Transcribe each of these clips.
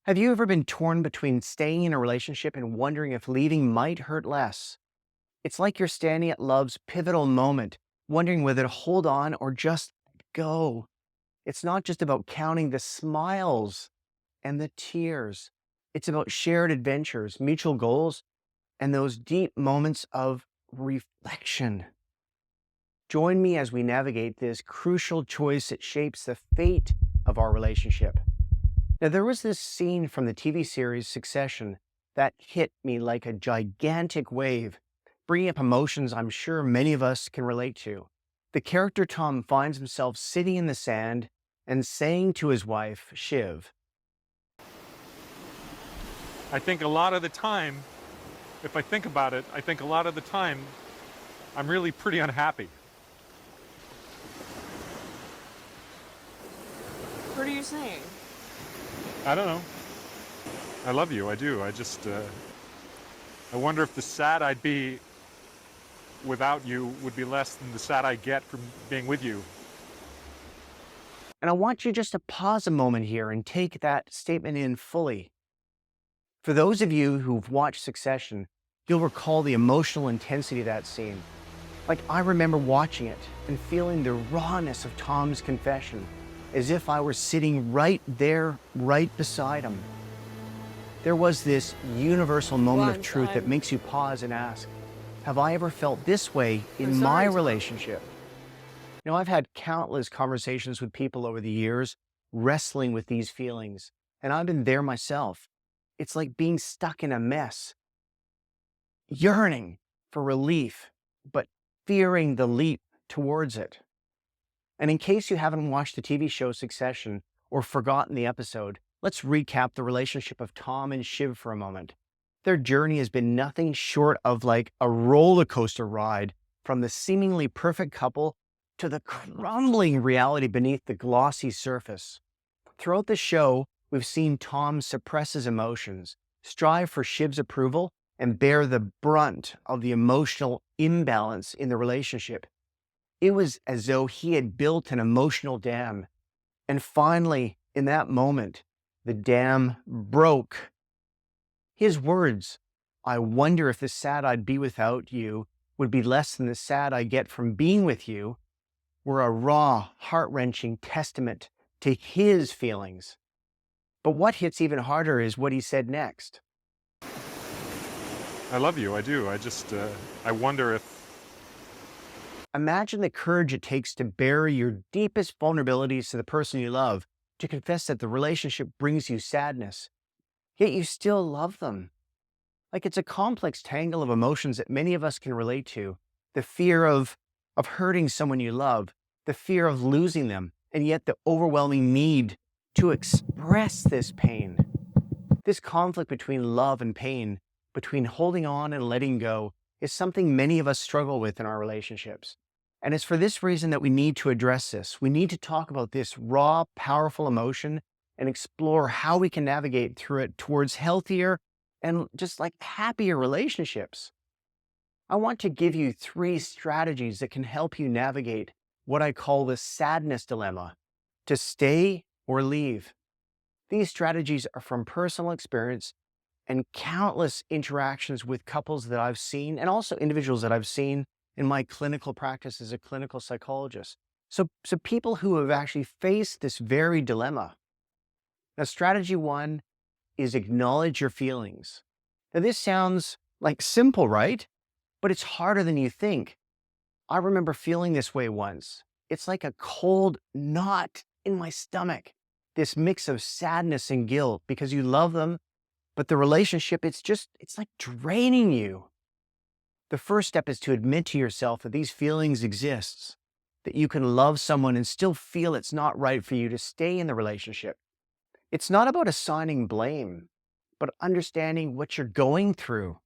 Have you ever been torn between staying in a relationship and wondering if leaving might hurt less? It's like you're standing at love's pivotal moment, wondering whether to hold on or just go. It's not just about counting the smiles and the tears. It's about shared adventures, mutual goals, and those deep moments of reflection. Join me as we navigate this crucial choice that shapes the fate of our relationship. Now, there was this scene from the TV series Succession that hit me like a gigantic wave, bringing up emotions I'm sure many of us can relate to. The character Tom finds himself sitting in the sand and saying to his wife, Shiv, I think a lot of the time, if I think about it, I think a lot of the time I'm really pretty unhappy. What are you saying? I don't know. I love you, I do. I wonder if the sad I'd be without you would be less than the sad I get from being with you. and I want you just to pause a moment here and take that statement in fully. For those of you who've watched Succession, you'll recall the emotional intensity of that scene. Like, I remember watching it and feeling the rawness of Tom's confession, as if I were sitting right there, right beside him. There was this universal moment of Once truth that I'm makes you pause and ask, have I ever felt this way I'm in my sorry, Tom. relationship? I've had countless conversations with people over the years wrestling with these feelings, and I've been there myself. It's like being stuck in a mess, yearning for relief, but fearing the leap towards it. And in case you haven't watched the TV show Succession or forgotten the episode, let's recap the relationship of Tom and Shiv for a moment. Their journey has been nothing short of like a roller coaster ride, from the seemingly perfect couple to the crumbling reality beneath the glossy surface. Throughout the show, we've seen Tom suppress his emotions, strive for Shiv's approval, and bear the brunt of the emotional imbalance in the relationship. It was as though he had built an emotional dam. And finally, in that moment, the dam broke. His words, I wonder if the sad I'd be without you would be less than the sad I get from being with you, were a raw, heart-wrenching testament to his feelings. But what hits even harder is what he said next. I love you, I do. I wonder if. Imagine the courage it takes to bury your deepest vulnerabilities to the person you love, to confess that the relationship brings you sadness, yet you still love them. Like, it's a complex tangle of emotions that many of us can relate to. The fear of hurting someone you love, the fear of losing them, and yet the overwhelming need to express this pain. This conflict between love and pain, between holding on and letting go, is something many of us struggle with in our relationships. And it's for this reason that we need to address this. We need to talk about this raw, powerful emotion and explore how we can navigate through it towards healthier and just like happier relationships. I want to give you 3 strategies that can help you navigate what I call the sadness dilemma: to stay or leave. These strategies are from personal experience and countless interactions with couples that I've seen, and also individuals that I've seen in my clinical practice as a clinical psychologist. So people who have actually faced this very dilemma. Now, strategy 1 is acknowledge your feelings. Now, this sounds like simple, right? But it's harder than you think. I remember feeling this way once. It's like a cold knot in my stomach, this mix of sadness and guilt because you love them, but the relationship, it's like draining you. The first step is to admit to yourself that these feelings exist, that you can love someone and still feel it's not right for you to stay in the relationship. It's not about assigning blame, but understanding what you're going through.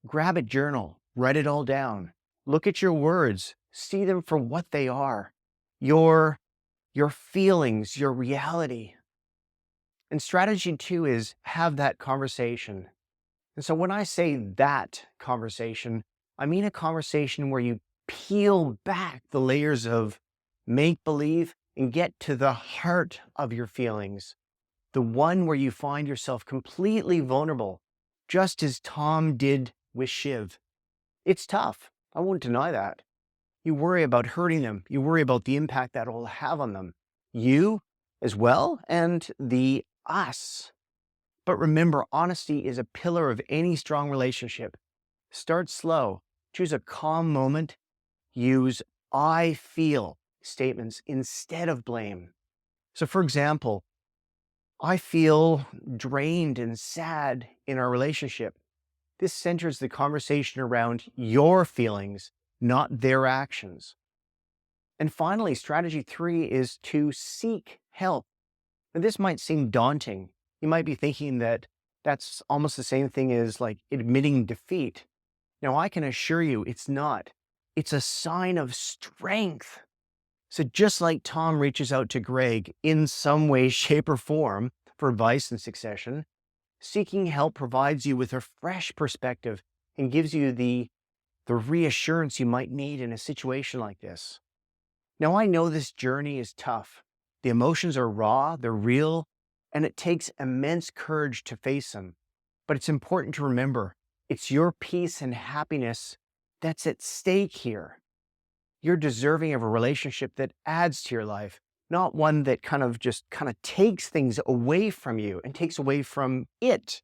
Grab a journal, write it all down. Look at your words, see them for what they are. Your feelings, your reality. And strategy 2 is have that conversation. And so when I say that conversation, I mean a conversation where you peel back the layers of make-believe and get to the heart of your feelings. the one where you find yourself completely vulnerable, just as Tom did with Shiv. It's tough. I won't deny that. You worry about hurting them. You worry about the impact that will have on them. You as well, and the us. But remember, honesty is a pillar of any strong relationship. Start slow. Choose a calm moment. Use I feel statements instead of blame. So, for example, I feel drained and sad in our relationship. This centers the conversation around your feelings, not their actions. And finally, strategy 3 is to seek help. Now, this might seem daunting. You might be thinking that that's almost the same thing as like admitting defeat. Now, I can assure you it's not. It's a sign of strength. So just like Tom reaches out to Greg in some way, shape, or form for advice in succession, seeking help provides you with a fresh perspective and gives you the reassurance you might need in a situation like this. Now, I know this journey is tough. The emotions are raw, they're real, and it takes immense courage to face them. But it's important to remember, it's your peace and happiness that's at stake here. You're deserving of a relationship that adds to your life, not one that kind of takes things away from you and takes away from it.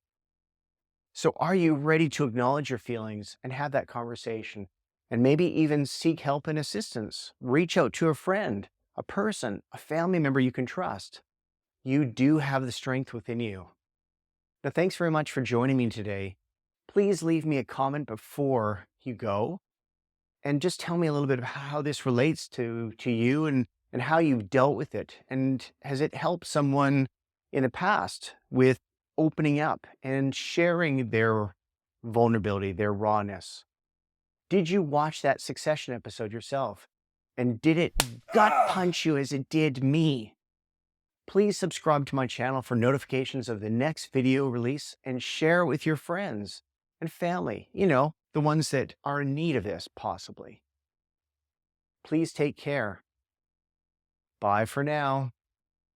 So are you ready to acknowledge your feelings and have that conversation? And maybe even seek help and assistance. Reach out to a friend, a person, a family member you can trust. You do have the strength within you. Now, thanks very much for joining me today. Please leave me a comment before you go. And just tell me a little bit of how this relates to you and how you've dealt with it. And has it helped someone in the past with opening up and sharing their vulnerability, their rawness? Did you watch that Succession episode yourself? And did it gut punch you as it did me? Please subscribe to my channel for notifications of the next video release and share it with your friends and family, the ones that are in need of this, possibly. Please take care. Bye for now.